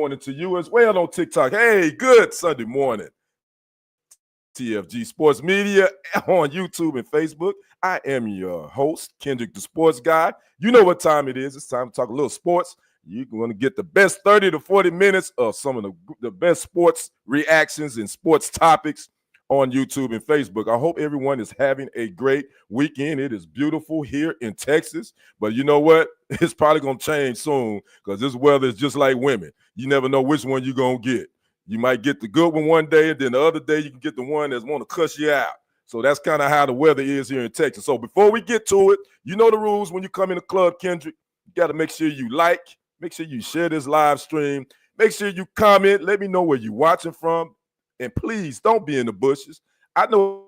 morning to you as well on TikTok. Hey, good Sunday morning. TFG Sports Media on YouTube and Facebook. I am your host, Kendrick the Sports Guy. You know what time it is. It's time to talk a little sports. You're going to get the best 30 to 40 minutes of some of the best sports reactions and sports topics on YouTube and Facebook. I hope everyone is having a great weekend. It is beautiful here in Texas, but you know what? It's probably going to change soon because this weather is just like women. You never know which one you're going to get. You might get the good one day, and then the other day you can get the one that's want to cuss you out. So that's kind of how the weather is here in Texas. So before we get to it, you know the rules when you come in the club, Kendrick. You got to make sure you like, make sure you share this live stream, make sure you comment, let me know where you're watching from, and please don't be in the bushes. I know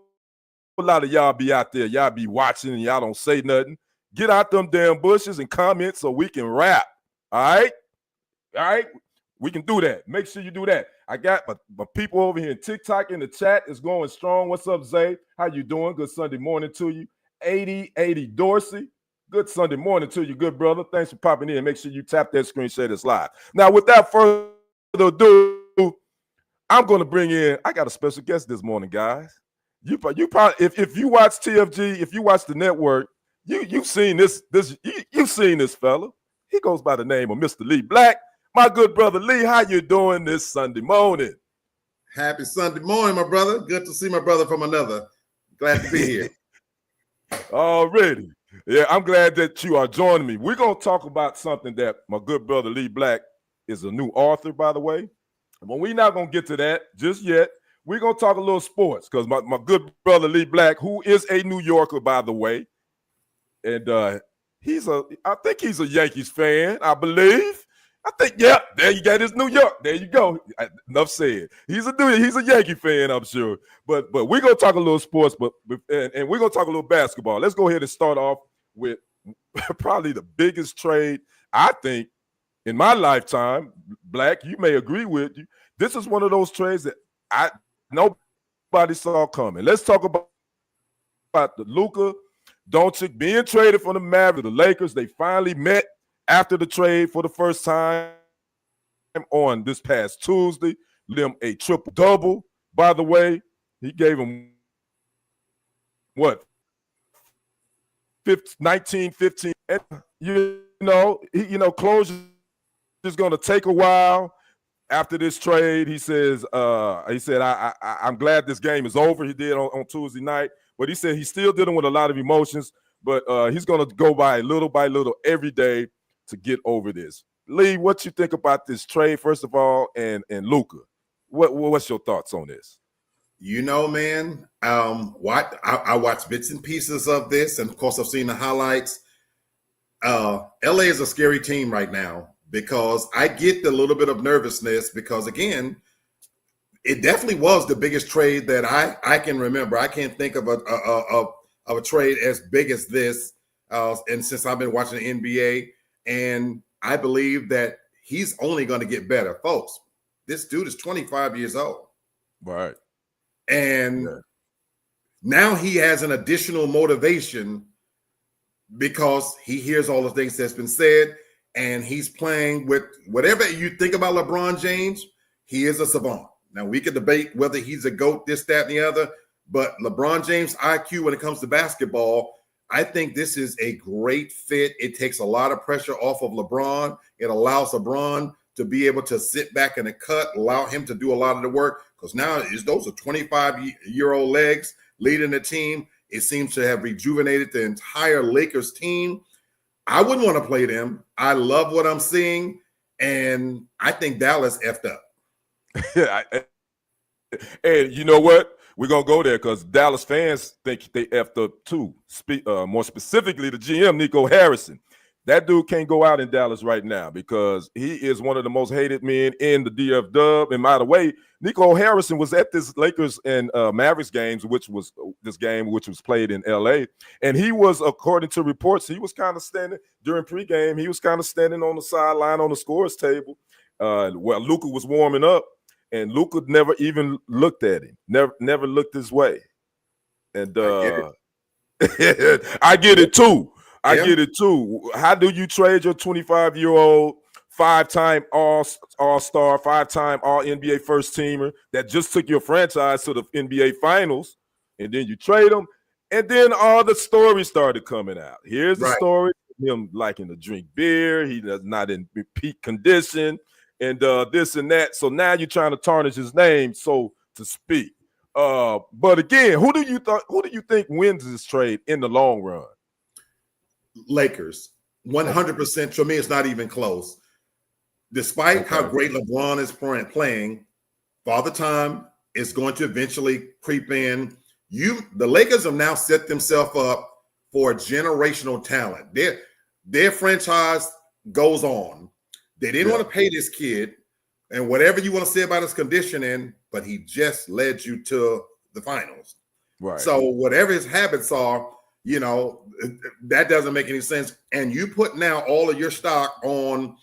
a lot of y'all be out there, y'all be watching and y'all don't say nothing. Get out them damn bushes and comment so we can rap, all right? All right? We can do that. Make sure you do that. I got my people over here in TikTok in the chat is going strong. What's up, Zay? How you doing? Good Sunday morning to you. 80 Dorsey. Good Sunday morning to you, good brother. Thanks for popping in. Make sure you tap that screen, share this live. Now, without further ado, I'm going to bring in, I got a special guest this morning, guys. You probably, if you watch TFG, if you watch the network, you've seen you've seen this fella. He goes by the name of Mr. Lee Black. My good brother Lee, how you doing this Sunday morning? Happy Sunday morning, my brother. Good to see my brother from another. Glad to be here. Already. Yeah, I'm glad that you are joining me. We're going to talk about something that my good brother Lee Black is a new author, by the way. But we're not going to get to that just yet. We're going to talk a little sports because my good brother Lee Black, who is a New Yorker, by the way, and I think he's a Yankees fan, I believe. I think, yeah, there you got his New York. There you go. Enough said. He's a Yankee fan, I'm sure. But we're gonna talk a little sports, and we're gonna talk a little basketball. Let's go ahead and start off with probably the biggest trade, I think, in my lifetime. Black, you may agree with you. This is one of those trades that nobody saw coming. Let's talk about the Luka Doncic being traded from the Mavs to the Lakers. They finally met after the trade for the first time on this past Tuesday. Them a triple-double, by the way. He gave him, what, 19, 15. And, closure is going to take a while after this trade. He said, I'm glad this game is over. He did on Tuesday night. But he said he's still dealing with a lot of emotions, but he's going to go by little every day to get over this. Lee, what you think about this trade, first of all, and Luka? What's your thoughts on this? You know, man, I watched bits and pieces of this, and of course I've seen the highlights. LA is a scary team right now because I get the little bit of nervousness because, again, it definitely was the biggest trade that I can remember. I can't think of a trade as big as this, and since I've been watching the NBA. And I believe that he's only going to get better. Folks, this dude is 25 years old. Right. And now he has an additional motivation because he hears all the things that's been said, and he's playing with whatever you think about LeBron James, he is a savant. Now, we could debate whether he's a GOAT, this, that, and the other, but LeBron James' IQ when it comes to basketball, I think this is a great fit. It takes a lot of pressure off of LeBron. It allows LeBron to be able to sit back in the cut, allow him to do a lot of the work, because now those are 25-year-old legs leading the team. It seems to have rejuvenated the entire Lakers team. I wouldn't want to play them. I love what I'm seeing, and I think Dallas effed up. And you know what? We're going to go there because Dallas fans think they effed up too. More specifically, the GM, Nico Harrison. That dude can't go out in Dallas right now because he is one of the most hated men in the DF Dub. And by the way, Nico Harrison was at this Lakers and Mavericks games, which was played in LA. And he was, according to reports, he was kind of standing during pregame. He was kind of standing on the sideline on the scorer's table while Luka was warming up. And Luka never even looked at him, never looked his way. And I get it too. I get it too. How do you trade your 25-year-old 5-time All-Star, 5-time All-NBA first teamer that just took your franchise to the NBA Finals, and then you trade him, and then all the stories started coming out. Here's the story: him liking to drink beer, he does not in peak condition, and this and that. So now you're trying to tarnish his name, so to speak. But again, who do you think wins this trade in the long run? Lakers, 100%. To me, it's not even close. Despite how great LeBron is playing, Father Time is going to eventually creep in. The Lakers have now set themselves up for generational talent. Their franchise goes on. They didn't want to pay this kid, and whatever you want to say about his conditioning, but he just led you to the finals. Right. So whatever his habits are, that doesn't make any sense. And you put now all of your stock on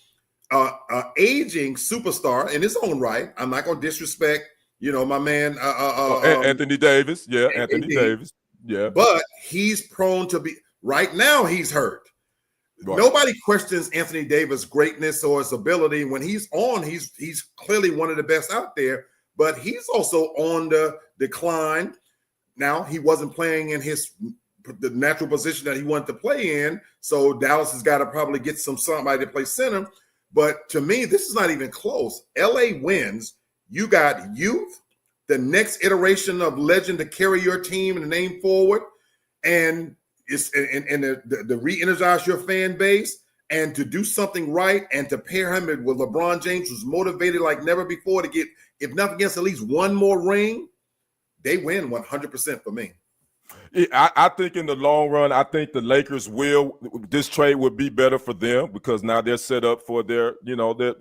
aging superstar in his own right. I'm not going to disrespect, my man. Anthony Davis. Yeah, Anthony Davis. Yeah. But he's prone to be, right now he's hurt. Right. Nobody questions Anthony Davis' greatness or his ability. When he's on, he's clearly one of the best out there, but he's also on the decline. Now, he wasn't playing in the natural position that he wanted to play in, so Dallas has got to probably get somebody to play center. But to me, this is not even close. LA wins. You got youth, the next iteration of legend to carry your team and the name forward, and the re-energize your fan base, and to do something right, and to pair him with LeBron James, who's motivated like never before to get, if nothing against, at least one more ring. They win 100% for me. I think in the long run, I think the Lakers this trade would be better for them, because now they're set up for their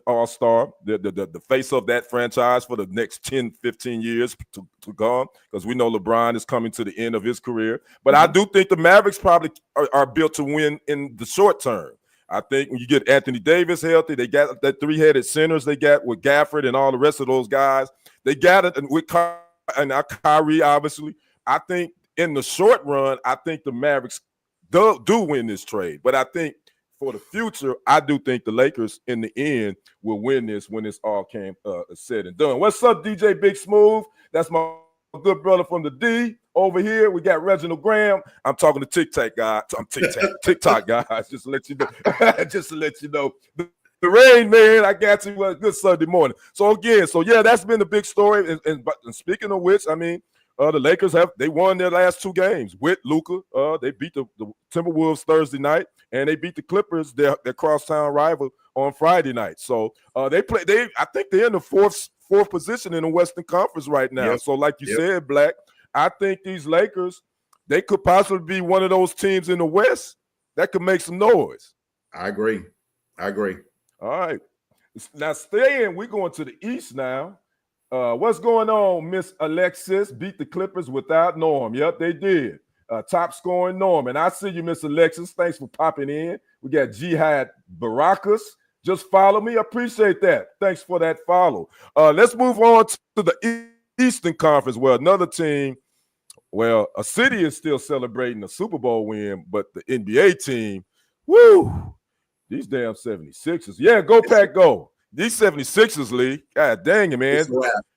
all-star, the face of that franchise for the next 10, 15 years to come, because we know LeBron is coming to the end of his career. But I do think the Mavericks probably are built to win in the short term. I think when you get Anthony Davis healthy, they got that three-headed centers they got with Gafford and all the rest of those guys. They got it with Kyrie, obviously. I think in the short run, I think the Mavericks do win this trade. But I think for the future, I do think the Lakers in the end will win this when it's all said and done. What's up, DJ Big Smooth? That's my good brother from the D. Over here, we got Reginald Graham. I'm talking to TikTok guys. TikTok guys, just to let you know. Just to let you know. The Rain Man, I got you. Good Sunday morning. So again, that's been the big story. And speaking of which, I mean, the Lakers they won their last 2 games with Luka. They beat the Timberwolves Thursday night, and they beat the Clippers, their crosstown rival, on Friday night. So I think they're in the fourth position in the Western Conference right now. Yep. So like you said, Black, I think these Lakers, they could possibly be one of those teams in the West that could make some noise. I agree. All right. Now we're going to the East now. What's going on, Miss Alexis? Beat the Clippers without Norm. Yep, they did. Top scoring Norm. And I see you, Miss Alexis. Thanks for popping in. We got Jihad Barakas. Just follow me. I appreciate that. Thanks for that follow. Let's move on to the Eastern Conference, where another team, a city is still celebrating a Super Bowl win, but the NBA team, these damn 76ers. Yeah, go Pack, go. These 76ers, Lee, God dang it, man.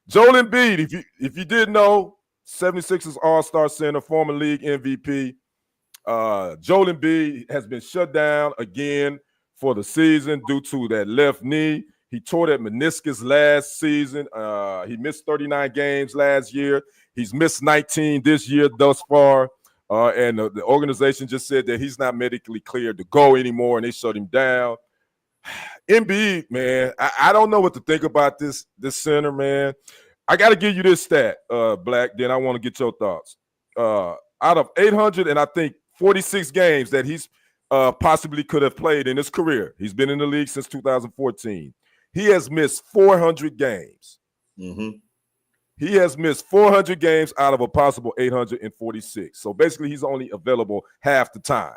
Joel Embiid, if you didn't know, 76ers All-Star center, former league MVP. Joel Embiid has been shut down again for the season due to that left knee. He tore that meniscus last season. He missed 39 games last year. He's missed 19 this year thus far. And the organization just said that he's not medically cleared to go anymore, and they shut him down. Embiid, man, I don't know what to think about this center, man. I got to give you this stat, Black, then I want to get your thoughts. Out of 800 and I think 46 games that he's possibly could have played in his career, he's been in the league since 2014. He has missed 400 games. Mm-hmm. He has missed 400 games out of a possible 846. So basically, he's only available half the time.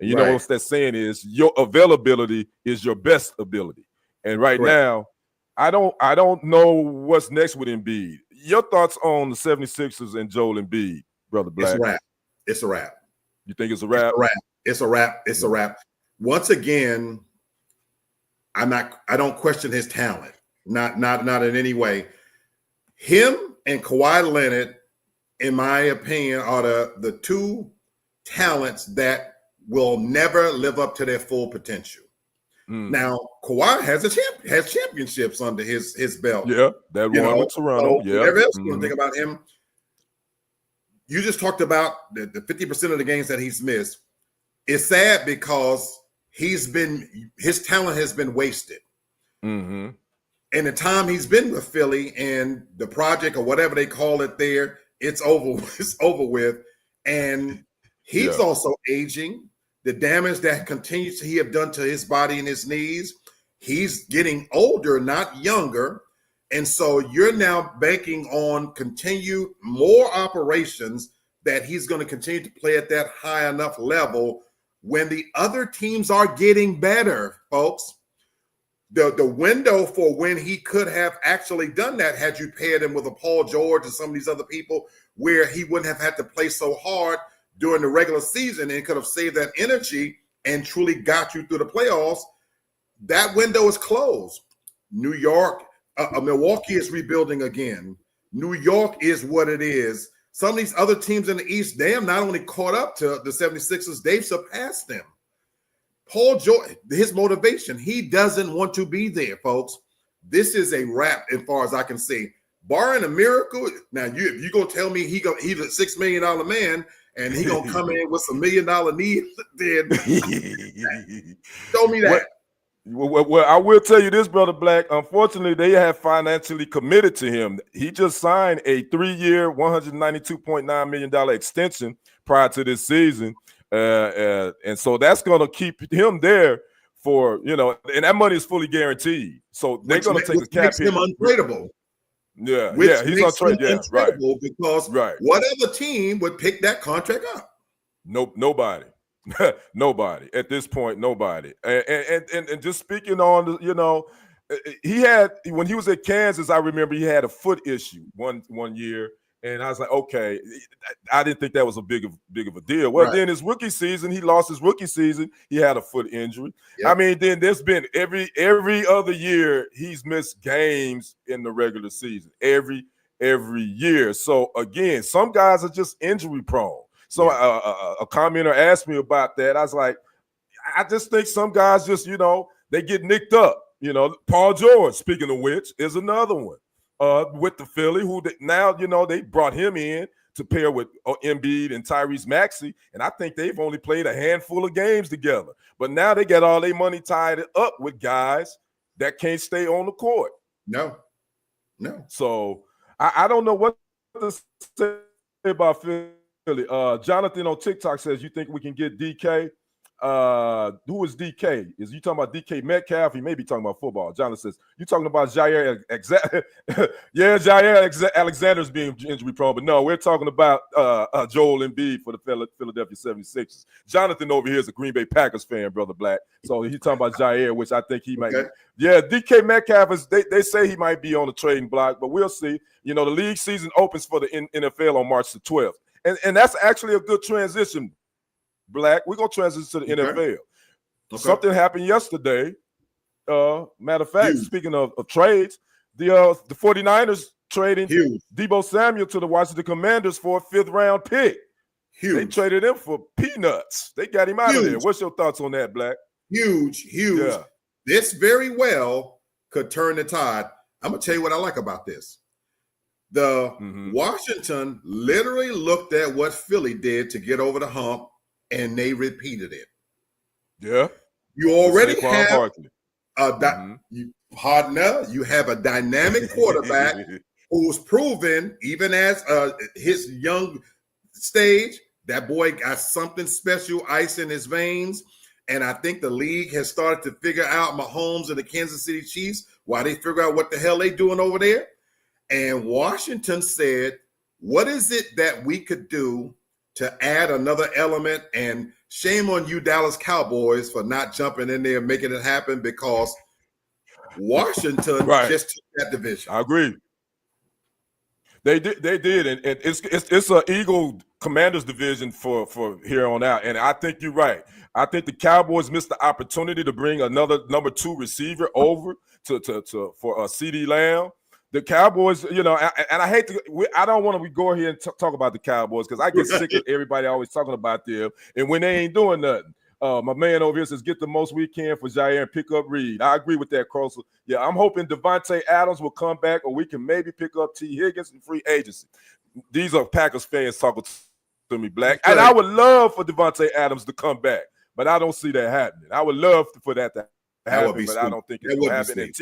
And you know what that's saying is your availability is your best ability. And right now, I don't know what's next with Embiid. Your thoughts on the 76ers and Joel Embiid, Brother Black? It's a wrap. You think it's a wrap? It's a wrap. Once again, I don't question his talent. Not in any way. Him and Kawhi Leonard, in my opinion, are the two talents that will never live up to their full potential. Now, Kawhi has championships under his belt. Yeah, that one with Toronto. So whatever else you want to think about him. You just talked about the 50% of the games that he's missed. It's sad because his talent has been wasted. And the time he's been with Philly and the project or whatever they call it there, it's over. It's over with. And he's also aging. The damage that continues he have done to his body and his knees. He's getting older, not younger. And so you're now banking on continued more operations that he's going to continue to play at that high enough level when the other teams are getting better, folks. The window for when he could have actually done that, had you paired him with a Paul George and some of these other people, where he wouldn't have had to play so hard during the regular season and could have saved that energy and truly got you through the playoffs. That window is closed. New York, Milwaukee is rebuilding again. New York is what it is. Some of these other teams in the East, they have not only caught up to the 76ers, they've surpassed them. Paul George, his motivation, he doesn't want to be there, folks. This is a wrap as far as I can see. Barring a miracle, now you're going to tell me he's a $6 million man and he's going to come in with some $1 million needs, then show me that. Well, I will tell you this, Brother Black. Unfortunately, they have financially committed to him. He just signed a 3-year, $192.9 million extension prior to this season. And so that's going to keep him there for, and that money is fully guaranteed. So they're going to take a cap hit. Him untradeable. Yeah, he's untradeable. Yeah, right. Because what other team would pick that contract up? Nope, nobody. Nobody at this point. Nobody. And just speaking on, he had, when he was at Kansas, I remember he had a foot issue one year. And I was like, okay, I didn't think that was a big of a deal. Well, then his rookie season, he lost his rookie season. He had a foot injury. Yep. I mean, then there's been every other year he's missed games in the regular season. Every year. So again, some guys are just injury prone. So a commenter asked me about that. I was like, I just think some guys just, they get nicked up. Paul George, speaking of which, is another one. With the Philly, who now, they brought him in to pair with Embiid and Tyrese Maxey, and I think they've only played a handful of games together. But now they got all their money tied up with guys that can't stay on the court. No. So I don't know what to say about Philly. Jonathan on TikTok says, you think we can get DK? Who is DK? Is you talking about DK Metcalf? He may be talking about football. Jonathan says, you talking about Jair Jair Alexander's being injury prone, but no, we're talking about Joel Embiid for the Philadelphia 76ers. Jonathan over here is a Green Bay Packers fan, Brother Black. So he's talking about Jair, which I think he might. Okay. Yeah, DK Metcalf is. They say he might be on the trading block, but we'll see. The league season opens for the NFL on March the 12th, and that's actually a good transition. Black, we're going to transition to the NFL. Okay. Something happened yesterday. Matter of fact, speaking of trades, the 49ers trading Deebo Samuel to the Washington Commanders for a 5th-round pick. They traded him for peanuts. They got him out of there. What's your thoughts on that, Black? Huge. Yeah. This very well could turn the tide. I'm going to tell you what I like about this. The Washington literally looked at what Philly did to get over the hump, and they repeated it. Yeah. You already have you have a dynamic quarterback who's proven, even as his young stage, that boy got something special, ice in his veins. And I think the league has started to figure out Mahomes and the Kansas City Chiefs while they figure out what the hell they doing over there. And Washington said, what is it that we could do to add another element? And shame on you, Dallas Cowboys, for not jumping in there and making it happen, because Washington just took that division. I agree. They did, and it's an Eagle Commanders division for here on out. And I think you're right. I think the Cowboys missed the opportunity to bring another number 2 receiver over for CeeDee Lamb. The Cowboys, and I hate to, I don't want to go here and talk about the Cowboys because I get sick of everybody always talking about them. And when they ain't doing nothing, my man over here says, get the most we can for Jair and pick up Reed. I agree with that, Croser. Yeah, I'm hoping Devontae Adams will come back, or we can maybe pick up T. Higgins in free agency. These are Packers fans talking to me, Black. And I would love for Devontae Adams to come back, but I don't see that happening. I would love for that to happen, but I don't think it's going to happen.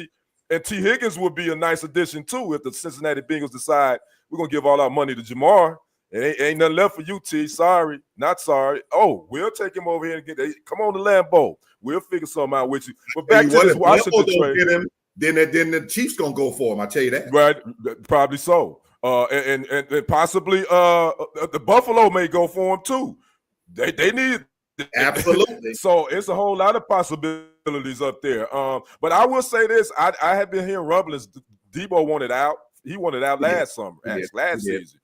And T. Higgins would be a nice addition, too, if the Cincinnati Bengals decide we're going to give all our money to Jamar. It ain't nothing left for you, T. Sorry. Not sorry. Oh, we'll take him over here and come on to Lambeau. We'll figure something out with you. But back to this Washington trade. Then the Chiefs going to go for him, I tell you that. Right. Probably so. And possibly the Buffalo may go for him, too. They need it. Absolutely. So it's a whole lot of possibilities up there. But I will say this. I have been hearing rumblings. Debo wanted out. He wanted out last summer, last season.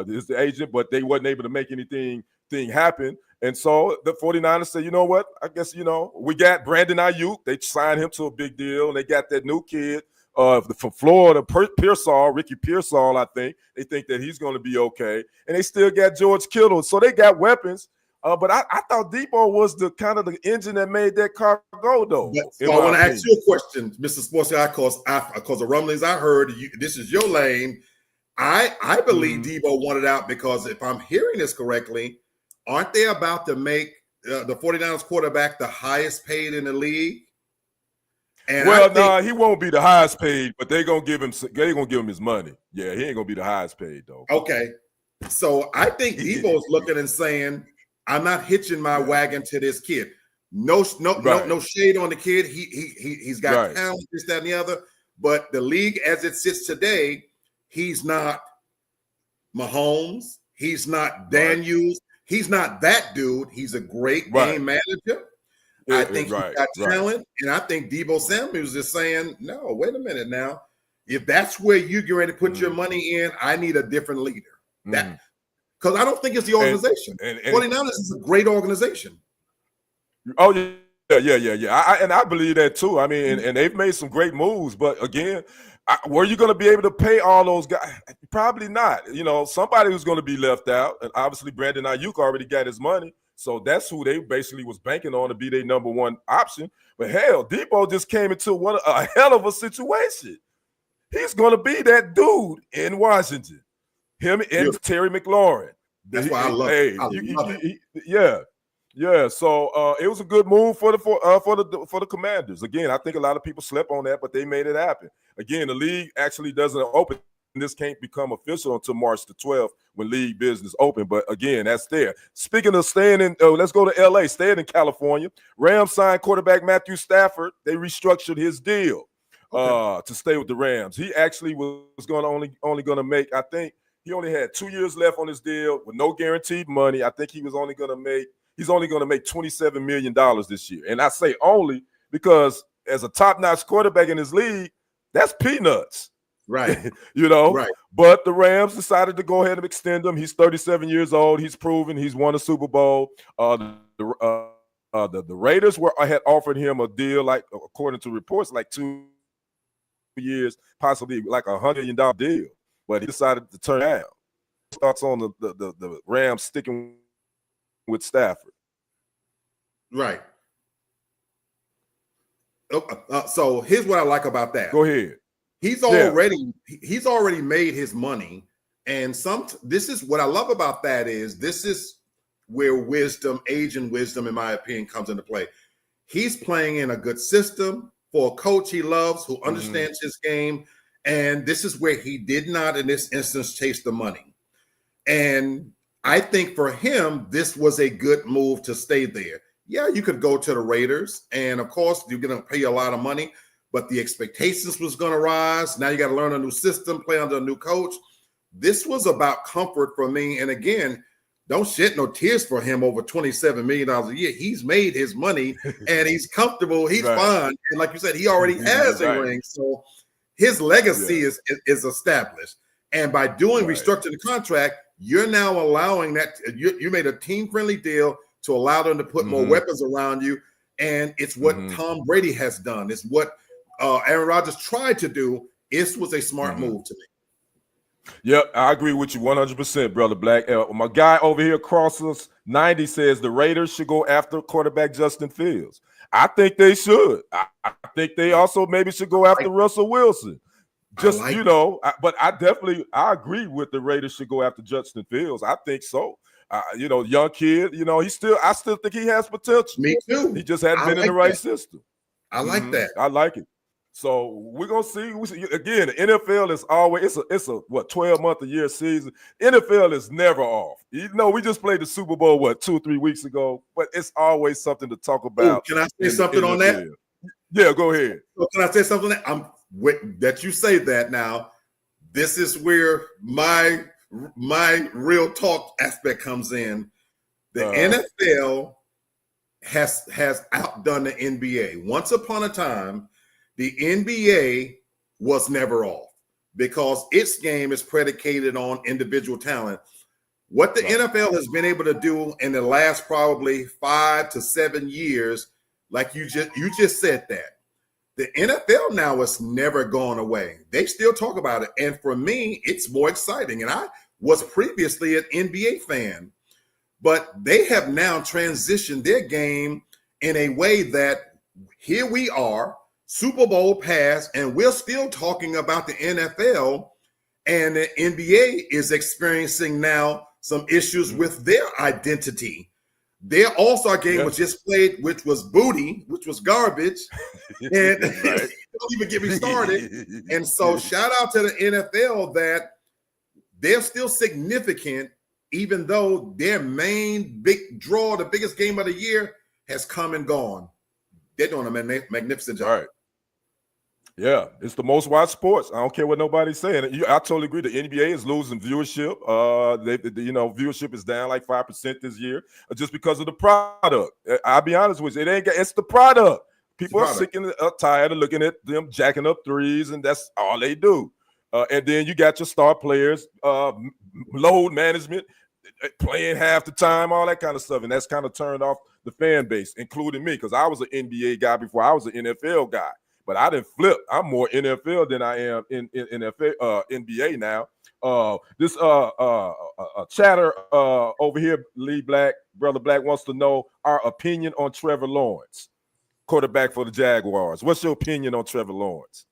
Is the agent, but they wasn't able to make anything happen. And so the 49ers said, you know what? I guess, we got Brandon Ayuk. They signed him to a big deal, and they got that new kid from Florida, Ricky Pearsall, I think. They think that he's going to be okay. And they still got George Kittle. So they got weapons. But I thought Debo was the kind of the engine that made that car go, though. So I want to ask you a question, Mr. Sports Guy, because the rumblings I heard, this is your lane. I believe Debo wanted out because if I'm hearing this correctly, aren't they about to make the 49ers quarterback the highest paid in the league? And he won't be the highest paid, but they're gonna give him his money. Yeah, he ain't gonna be the highest paid though. Okay, so I think Debo's looking and saying, "I'm not hitching my wagon to this kid. No shade on the kid. He's got talent, this, that, and the other. But the league as it sits today, he's not Mahomes. He's not Daniels. He's not that dude. He's a great game manager. I think he's got talent. And I think Debo Samuels is saying, no, wait a minute now. If that's where you get ready to put your money in, I need a different leader. Because I don't think it's the organization. 49ers is a great organization. Oh, yeah. I believe that too. I mean, and they've made some great moves. But again, were you going to be able to pay all those guys? Probably not. Somebody was going to be left out. And obviously, Brandon Ayuk already got his money. So that's who they basically was banking on to be their number one option. But hell, Debo just came into a hell of a situation. He's going to be that dude in Washington. Him and Terry McLaurin. That's why I love it. Yeah. So it was a good move for the Commanders. Again, I think a lot of people slept on that, but they made it happen. Again, the league actually doesn't open. This can't become official until March the 12th when league business open. But again, that's there. Speaking of staying in, let's go to LA, staying in California. Rams signed quarterback Matthew Stafford. They restructured his deal to stay with the Rams. He actually was only going to make, I think he only had 2 years left on his deal with no guaranteed money. I think he's only going to make $27 million this year. And I say only because as a top-notch quarterback in his league, that's peanuts. Right. Right. But the Rams decided to go ahead and extend him. He's 37 years old. He's proven he's won a Super Bowl. The Raiders had offered him a deal, like according to reports, like 2 years, possibly like $100 million deal. But he decided to turn out. Thoughts on the Rams sticking with Stafford? Right. So here's what I like about that. Go ahead. He's already made his money, and this is what I love about that is this is where age and wisdom, in my opinion, comes into play. He's playing in a good system for a coach he loves who understands his game, and this is where he did not, in this instance, chase the money. And I think for him, this was a good move to stay there. Yeah, you could go to the Raiders, and of course, you're going to pay a lot of money. But the expectations was going to rise. Now you got to learn a new system, play under a new coach. This was about comfort for me. And again, don't shed no tears for him over $27 million a year. He's made his money and he's comfortable. He's fine. And like you said, he already has a ring. So his legacy is established. And by restructuring the contract, you're now allowing that. You made a team-friendly deal to allow them to put more weapons around you, and it's what Tom Brady has done. It's what Aaron Rodgers tried to do. This was a smart move to me. Yep, I agree with you 100%, Brother Black. My guy over here across us, 90, says the Raiders should go after quarterback Justin Fields. I think they should. I think they also maybe should go after Russell Wilson. Just, but I agree with the Raiders should go after Justin Fields. I think so. Young kid, I still think he has potential. Me too. He just hadn't been in the right system. I like that. I like it. So we're gonna see. Again, the NFL is always it's a 12-month a year season. NFL is never off. We just played the Super Bowl 2 or 3 weeks ago, but it's always something to talk about. Can I say something on that? Yeah, go ahead. So can I say something that you say that now? This is where my real talk aspect comes in. The NFL has outdone the NBA. Once upon a time, the NBA was never off because its game is predicated on individual talent. What the NFL has been able to do in the last probably 5 to 7 years, like you just said that, the NFL now has never gone away. They still talk about it. And for me, it's more exciting. And I was previously an NBA fan, but they have now transitioned their game in a way that here we are, Super Bowl pass, and we're still talking about the NFL, and the NBA is experiencing now some issues with their identity. Their All-Star game was just played, which was booty, which was garbage, and don't even get me started. And so shout out to the NFL that they're still significant, even though their main big draw, the biggest game of the year, has come and gone. They're doing a magnificent job. Right. Yeah, it's the most watched sports. I don't care what nobody's saying. I totally agree. The NBA is losing viewership. Viewership is down like 5% this year just because of the product. I'll be honest with you. It's the product. People are sick and tired of looking at them jacking up threes, and that's all they do. And then you got your star players, load management, playing half the time, all that kind of stuff. And that's kind of turned off the fan base, including me, because I was an NBA guy before I was an NFL guy. But I didn't flip. I'm more NFL than I am in NBA now. This chatter over here, Brother Black wants to know our opinion on Trevor Lawrence, quarterback for the Jaguars. What's your opinion on Trevor Lawrence?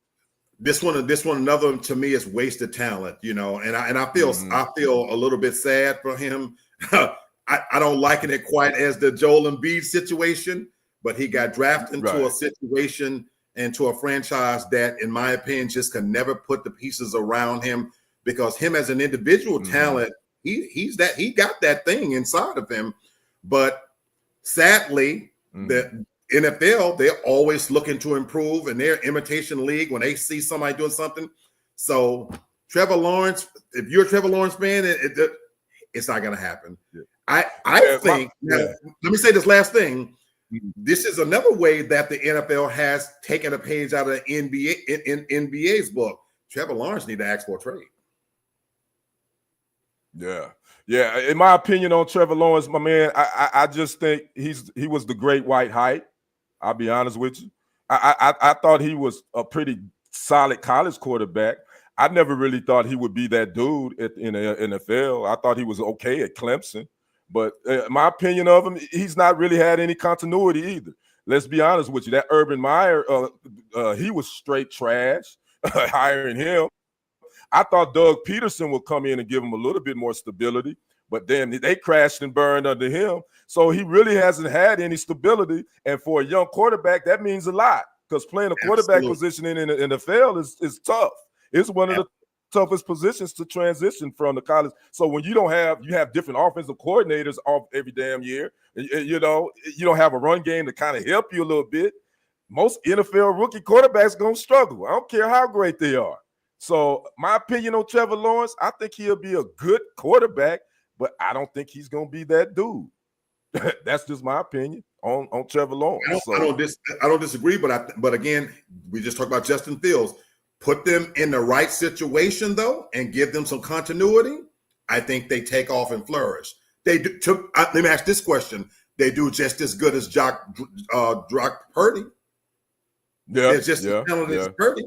This one, another to me is wasted talent, and I feel a little bit sad for him. I don't liken it quite as the Joel Embiid situation, but he got drafted into a situation and to a franchise that, in my opinion, just can never put the pieces around him, because him as an individual talent, he got that thing inside of him. But sadly, the NFL, they're always looking to improve, and their imitation league when they see somebody doing something. So Trevor Lawrence, if you're a Trevor Lawrence fan, it's not going to happen. Yeah. I think. Let me say this last thing. This is another way that the NFL has taken a page out of the NBA in NBA's book. Trevor Lawrence need to ask for a trade. Yeah. In my opinion on Trevor Lawrence, my man, I just think he was the great white height. I'll be honest with you. I thought he was a pretty solid college quarterback. I never really thought he would be that dude in the NFL. I thought he was okay at Clemson. But my opinion of him, he's not really had any continuity either. Let's be honest with you. That Urban Meyer, he was straight trash hiring him. I thought Doug Peterson would come in and give him a little bit more stability, but then they crashed and burned under him. So he really hasn't had any stability. And for a young quarterback, that means a lot, because playing a quarterback position in the NFL is tough. It's one of the toughest positions to transition from the college. So when you have different offensive coordinators off every damn year, you don't have a run game to kind of help you a little bit. Most NFL rookie quarterbacks going to struggle. I don't care how great they are. So my opinion on Trevor Lawrence, I think he'll be a good quarterback, but I don't think he's going to be that dude. That's just my opinion on Trevor Lawrence. I don't disagree, but again, we just talked about Justin Fields. Put them in the right situation, though, and give them some continuity. I think they take off and flourish. Let me ask this question. They do just as good as Brock Purdy. Yeah, They're just as talented as Purdy.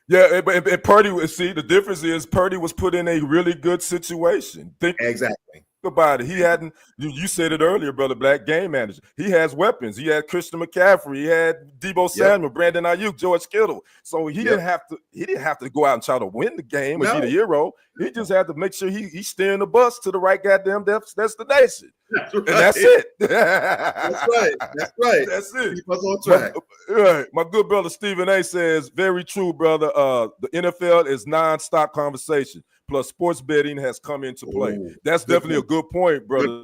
Yeah, and Purdy, see, the difference is Purdy was put in a really good situation. Exactly. About it. He hadn't, you said it earlier, Brother Black, game manager. He has weapons. He had Christian McCaffrey, he had Debo Samuel, Brandon Ayuk, George Kittle. So he didn't have to go out and try to win the game or be the hero. He just had to make sure he's steering the bus to the right goddamn destination. That's right. And that's it. That's right. That's right. That's it. Keep us on track. My good brother Stephen A says, very true, brother. The NFL is non-stop conversation. Plus, sports betting has come into play. That's definitely a good point, brother.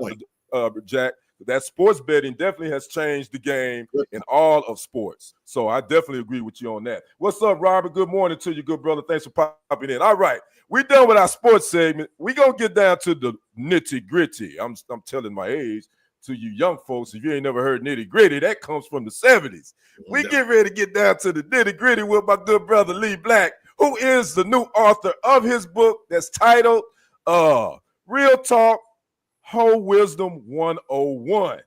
Jack. That sports betting definitely has changed the game in all of sports. So I definitely agree with you on that. What's up, Robert? Good morning to you, good brother. Thanks for popping in. All right, we're done with our sports segment. We're going to get down to the nitty-gritty. I'm telling my age to you young folks. If you ain't never heard nitty-gritty, that comes from the 70s. We get ready to get down to the nitty-gritty with my good brother Lee Black, who is the new author of his book that's titled Real Talk, Whole Wisdom 101.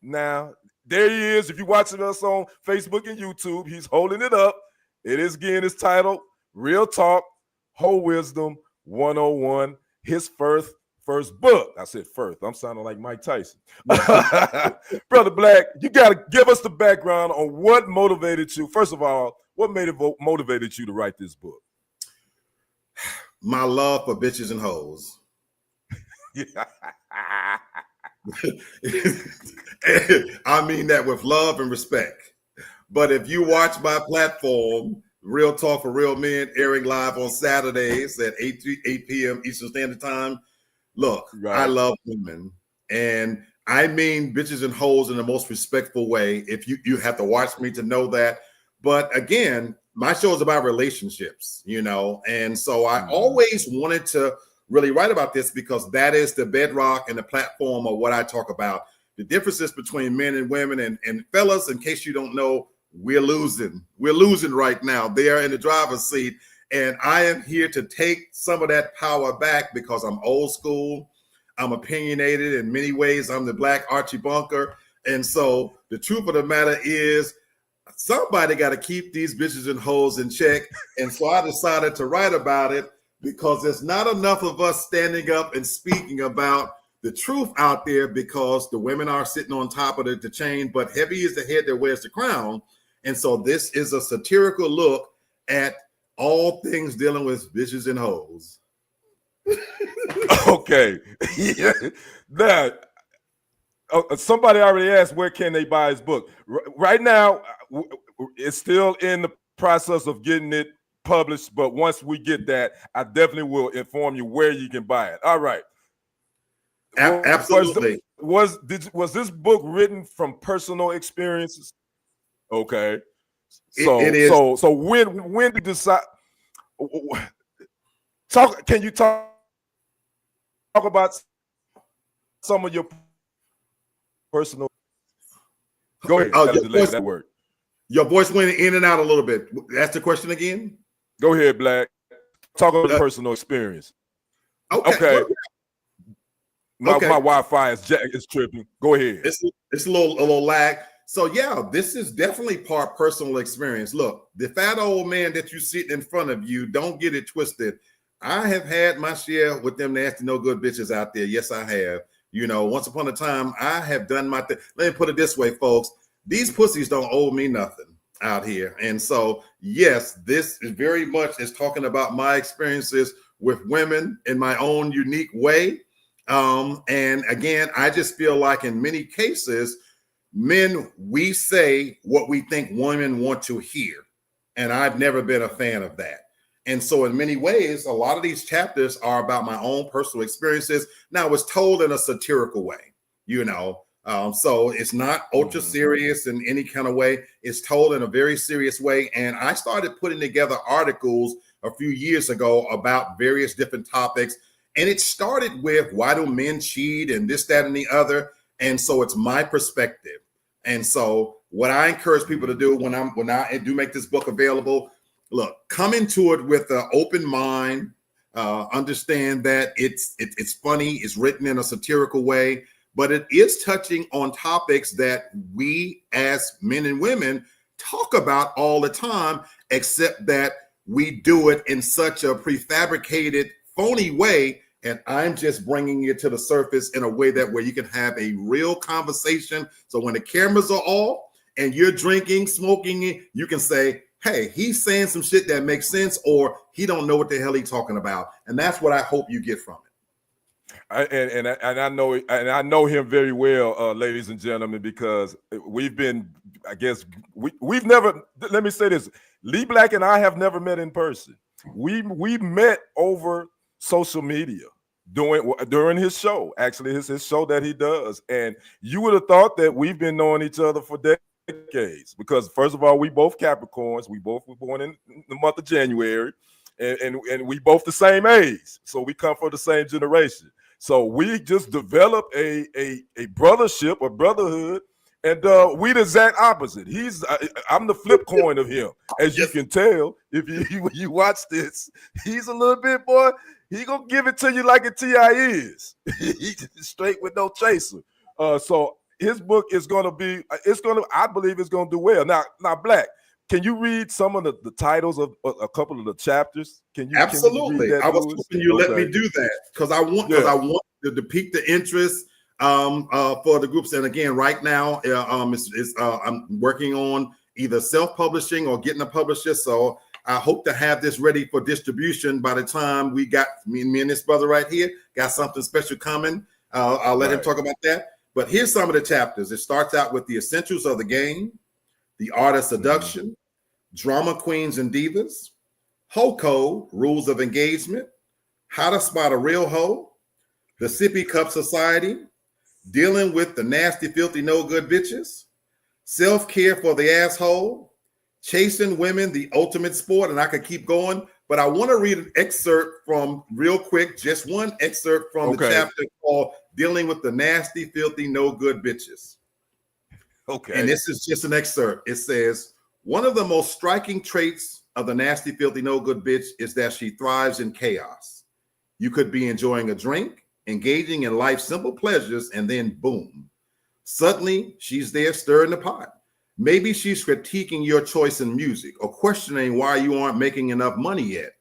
Now, there he is. If you're watching us on Facebook and YouTube, he's holding it up. It is, again, it's titled Real Talk, Whole Wisdom 101, his first book. I said first. I'm sounding like Mike Tyson. Brother Black, you got to give us the background on what motivated you. First of all, what motivated you to write this book? My love for bitches and hoes. I mean that with love and respect. But if you watch my platform, Real Talk for Real Men, airing live on Saturdays at 8 p.m. Eastern Standard Time, look, I love women. And I mean bitches and hoes in the most respectful way. If you have to watch me to know that. But again, my show is about relationships, and so I always wanted to really write about this because that is the bedrock and the platform of what I talk about. The differences between men and women, and fellas, in case you don't know, we're losing. We're losing right now. They are in the driver's seat, and I am here to take some of that power back because I'm old school. I'm opinionated in many ways. I'm the Black Archie Bunker. And so the truth of the matter is, somebody got to keep these bitches and hoes in check. And so I decided to write about it because there's not enough of us standing up and speaking about the truth out there because the women are sitting on top of the chain, but heavy is the head that wears the crown. And so this is a satirical look at all things dealing with bitches and hoes. Okay. Now, somebody already asked where can they buy his book. Right now, it's still in the process of getting it published, but once we get that, I definitely will inform you where you can buy it. All right. Absolutely. Was this book written from personal experiences? Okay. So it is. So when did you decide? Can you talk about some of your personal? Go ahead. That word. Your voice went in and out a little bit. That's the question again. Go ahead, Black. Talk about personal experience. Okay. My Wi-Fi is tripping. Go ahead. It's a little lag. So yeah, this is definitely part personal experience. Look, the fat old man that you see in front of you, don't get it twisted. I have had my share with them nasty, no good bitches out there. Yes, I have. Once upon a time, I have done my thing. Let me put it this way, folks. These pussies don't owe me nothing out here. And so, yes, this is very much is talking about my experiences with women in my own unique way. And again, I just feel like in many cases, men, we say what we think women want to hear. And I've never been a fan of that. And so in many ways, a lot of these chapters are about my own personal experiences. Now, it's told in a satirical way, so it's not ultra serious in any kind of way. It's told in a very serious way. And I started putting together articles a few years ago about various different topics. And it started with why do men cheat and this, that, and the other. And so it's my perspective. And so what I encourage people to do when I do make this book available, look, come into it with an open mind, Understand that it's funny, it's written in a satirical way, but it is touching on topics that we as men and women talk about all the time, except that we do it in such a prefabricated, phony way. And I'm just bringing it to the surface in a way that where you can have a real conversation. So when the cameras are off and you're drinking, smoking, you can say, hey, he's saying some shit that makes sense, or he don't know what the hell he's talking about. And that's what I hope you get from it. I know him very well, ladies and gentlemen, because we've been, I guess, we've never, let me say this, Lee Black and I have never met in person. We met over social media during his show, actually his show that he does. And you would have thought that we've been knowing each other for decades, because first of all, we both Capricorns. We both were born in the month of January, and we both the same age. So we come from the same generation. So we just developed a brothership, a brotherhood, and we the exact opposite. I'm the flip coin of him, as you can tell. If you watch this, he's a little bit, boy, he gonna give it to you like a T.I. is. He's straight with no chaser. So his book is gonna be, I believe it's gonna do well. Now Black, can you read some of the titles of a couple of the chapters? Can you? Absolutely. Can you read that, I was hoping you let me do that because I want to pique the interest for the groups. And again, right now, I'm working on either self-publishing or getting a publisher. So I hope to have this ready for distribution by the time we got me and this brother right here got something special coming. I'll let him talk about that. But here's some of the chapters. It starts out with the essentials of the game, the art of seduction, drama queens and divas, hoe code, rules of engagement, how to spot a real hoe, the sippy cup society, dealing with the nasty, filthy, no good bitches, self-care for the asshole, chasing women, the ultimate sport, and I could keep going. But I want to read an excerpt from real quick, just one excerpt from the chapter called Dealing with the Nasty, Filthy, No Good Bitches. Okay. And this is just an excerpt. It says, one of the most striking traits of the nasty, filthy, no good bitch is that she thrives in chaos. You could be enjoying a drink, engaging in life's simple pleasures, and then boom, suddenly she's there stirring the pot. Maybe she's critiquing your choice in music or questioning why you aren't making enough money yet.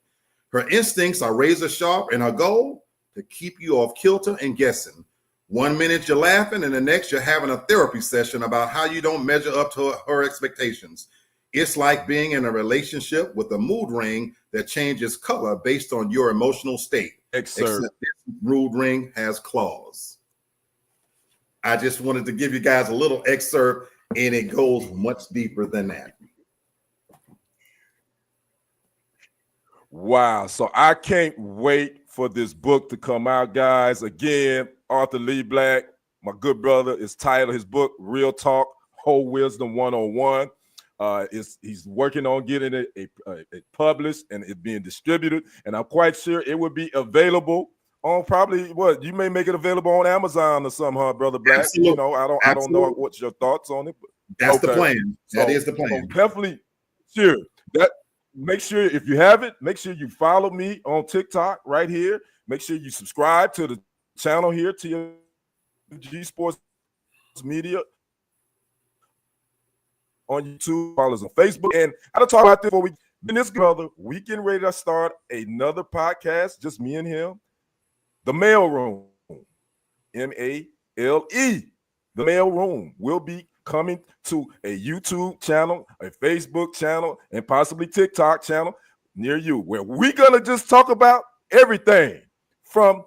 Her instincts are razor sharp, and her goal, to keep you off kilter and guessing. 1 minute you're laughing, and the next you're having a therapy session about how you don't measure up to her expectations. It's like being in a relationship with a mood ring that changes color based on your emotional state. Except this mood ring has claws. I just wanted to give you guys a little excerpt, and it goes much deeper than that. Wow. So I can't wait for this book to come out, guys. Again, Arthur Lee Black, my good brother, is titled his book, Real Talk, Whole Wisdom 101. He's working on getting it published and it being distributed. And I'm quite sure it will be available on probably you may make it available on Amazon or something, huh, Brother Black? Absolutely. You know, I don't know what's your thoughts on it. But, that's the plan. That is the plan. So definitely, sure. Make sure if you have it, make sure you follow me on TikTok right here. Make sure you subscribe to the channel here, TFG Sports Media on YouTube, follow us on Facebook. And I don't talk about this before this brother, we getting ready to start another podcast, just me and him. The Mail Room, MALE. The Mail Room will be coming to a YouTube channel, a Facebook channel, and possibly TikTok channel near you, where we're gonna just talk about everything from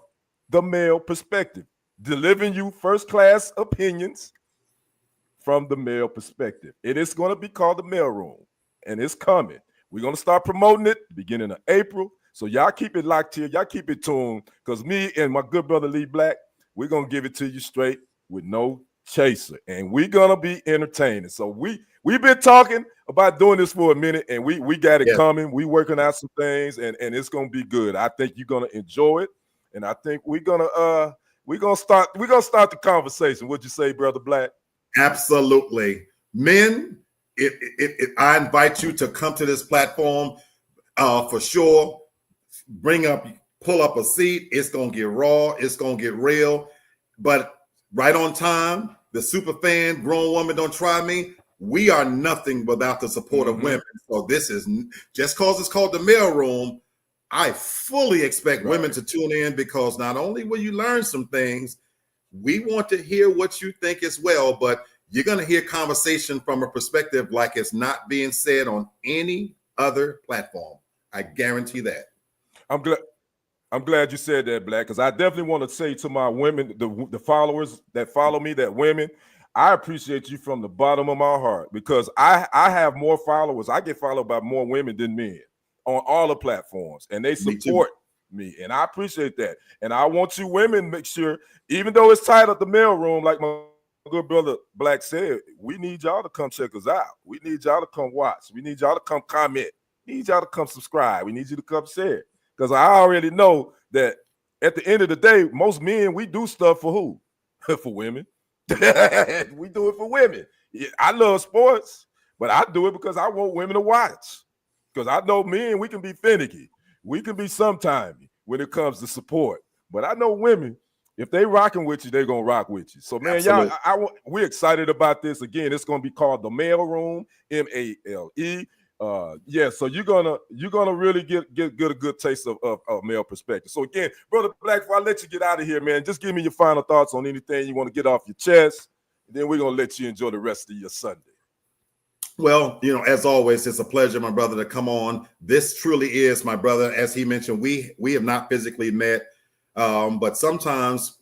the male perspective, delivering you first-class opinions from the male perspective. It is going to be called the Mail Room, and it's coming. We're going to start promoting it beginning of April. So y'all keep it locked here. Y'all keep it tuned, because me and my good brother Lee Black, we're going to give it to you straight with no chaser, and we're going to be entertaining. So we've been talking about doing this for a minute, and we got it coming. We working out some things, and it's going to be good. I think you're going to enjoy it, and I think we're going to start the conversation. What'd you say, Brother Black? Absolutely. Men, I invite you to come to this platform for sure. pull up a seat. It's going to get raw. It's going to get real. But right on time, the super fan, grown woman, don't try me. We are nothing without the support of women. So this is just because it's called the mail room. I fully expect women to tune in, because not only will you learn some things, we want to hear what you think as well, but you're going to hear conversation from a perspective like it's not being said on any other platform. I guarantee that. I'm glad you said that, Black, because I definitely want to say to my women, the followers that follow me, that women, I appreciate you from the bottom of my heart, because I have more followers. I get followed by more women than men on all the platforms, and they support me, and I appreciate that. And I want you women make sure, even though it's tight at the mail room, like my good brother Black said, we need y'all to come check us out. We need y'all to come watch. We need y'all to come comment. We need y'all to come subscribe. We need you to come share, because I already know that at the end of the day, most men, we do stuff for who? For women. We do it for women. Yeah, I love sports, but I do it because I want women to watch. Because I know men, we can be finicky. We can be sometime when it comes to support. But I know women, if they rocking with you, they're going to rock with you. So, man, y'all, we're excited about this. Again, it's going to be called The Mail Room, MALE. Yeah, so you're gonna really get a good taste of male perspective. So again, Brother Black, before I let you get out of here, man, just give me your final thoughts on anything you want to get off your chest. And then we're gonna let you enjoy the rest of your Sunday. Well, as always, it's a pleasure, my brother, to come on. This truly is, my brother, as he mentioned, we have not physically met, but sometimes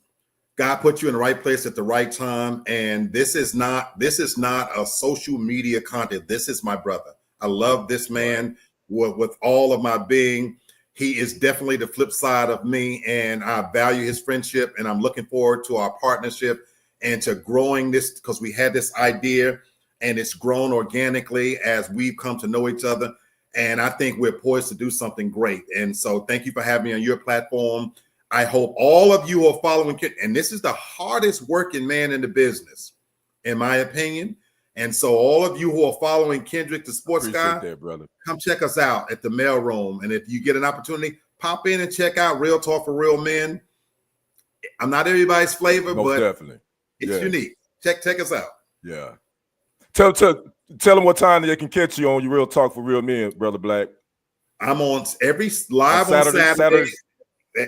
God put you in the right place at the right time. And this is not a social media content. This is my brother. I love this man with all of my being. He is definitely the flip side of me, and I value his friendship, and I'm looking forward to our partnership and to growing this, because we had this idea and it's grown organically as we've come to know each other. And I think we're poised to do something great. And so thank you for having me on your platform. I hope all of you are following, and this is the hardest working man in the business, in my opinion. And so all of you who are following Kendrick, the sports guy, brother, come check us out at the mail room. And if you get an opportunity, pop in and check out Real Talk for Real Men. I'm not everybody's flavor, but definitely it's unique. Check us out. Yeah. Tell them what time they can catch you on your Real Talk for Real Men, Brother Black. I'm on every live on Saturday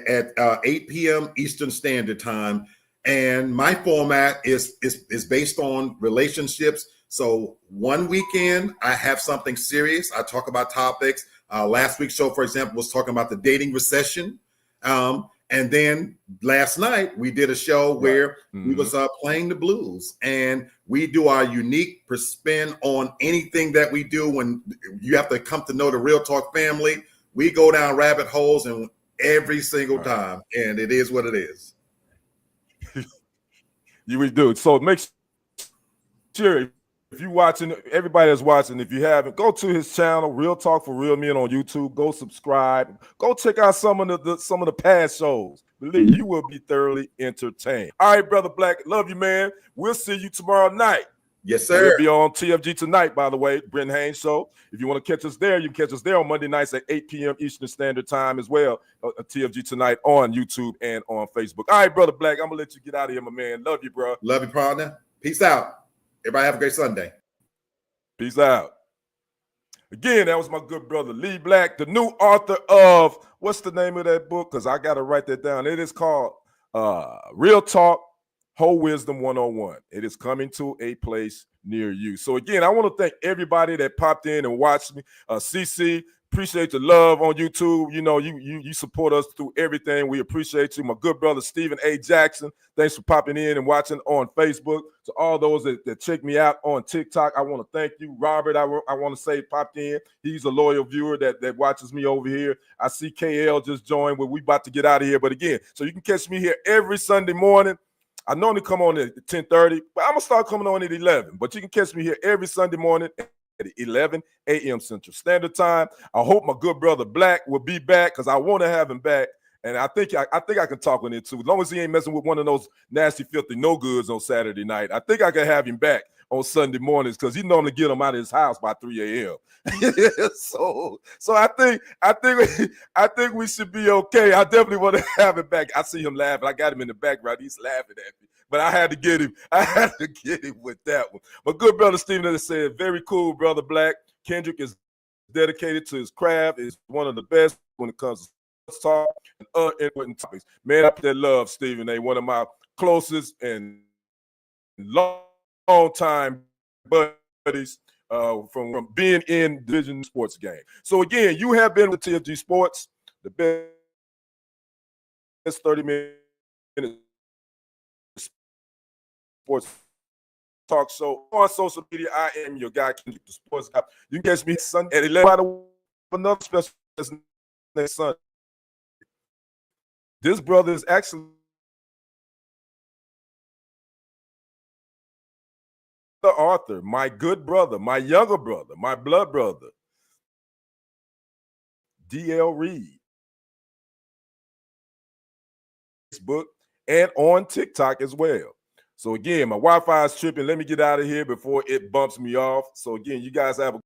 at 8 p.m. Eastern Standard Time. And my format is based on relationships. So one weekend, I have something serious. I talk about topics. Last week's show, for example, was talking about the dating recession. And then last night, we did a show where we was playing the blues. And we do our unique spin on anything that we do. When you have to come to know the Real Talk family, we go down rabbit holes and every single time. And it is what it is. You would do it. So make sure, if you're watching, everybody that's watching, if you haven't, go to his channel, Real Talk for Real Men on YouTube. Go subscribe. Go check out some of the past shows. Believe you will be thoroughly entertained. All right, Brother Black, love you, man. We'll see you tomorrow night. Yes, sir. We'll be on TFG tonight, by the way, Brent Haynes Show. If you want to catch us there, you can catch us there on Monday nights at 8 p.m. Eastern Standard Time as well. TFG tonight on YouTube and on Facebook. All right, Brother Black, I'm going to let you get out of here, my man. Love you, bro. Love you, partner. Peace out. Everybody have a great Sunday. Peace out. Again, that was my good brother, Lee Black, the new author of, what's the name of that book? Because I got to write that down. It is called Real Talk, Whole Wisdom 101. It is coming to a place near you. So again, I want to thank everybody that popped in and watched me. CC, appreciate the love on YouTube. You know, you support us through everything. We appreciate you. My good brother, Stephen A. Jackson, thanks for popping in and watching on Facebook. To all those that check me out on TikTok, I want to thank you. Robert, I want to say popped in. He's a loyal viewer that watches me over here. I see KL just joined, but we about to get out of here. But again, so you can catch me here every Sunday morning. I normally come on at 10:30, but I'm going to start coming on at 11. But you can catch me here every Sunday morning at 11 a.m. Central Standard Time. I hope my good brother Black will be back, because I want to have him back. And I think I can talk with him too. As long as he ain't messing with one of those nasty, filthy no-goods on Saturday night, I think I can have him back. on Sunday mornings because he normally get him out of his house by 3 a.m. so I think we should be okay. I definitely want to have it back. I see him laughing. I got him in the background. He's laughing at me. But I had to get him. I had to get him with that one. But good brother Stephen has said, very cool, brother Black. Kendrick is dedicated to his craft. Is one of the best when it comes to talk and other important topics. Man, I put that love, Stephen. They one of my closest and long time buddies from being in division sports game. So again, you have been with TFG Sports, the best 30 minutes sports talk show on social media. I am your guy, Kendrick the Sports Guy. You can catch me Sunday at 11 another special next Sunday. This brother is actually the author, my good brother, my younger brother, my blood brother, DL Reed. Facebook and on TikTok as well. So again, my Wi-Fi is tripping. Let me get out of here before it bumps me off. So again, you guys have a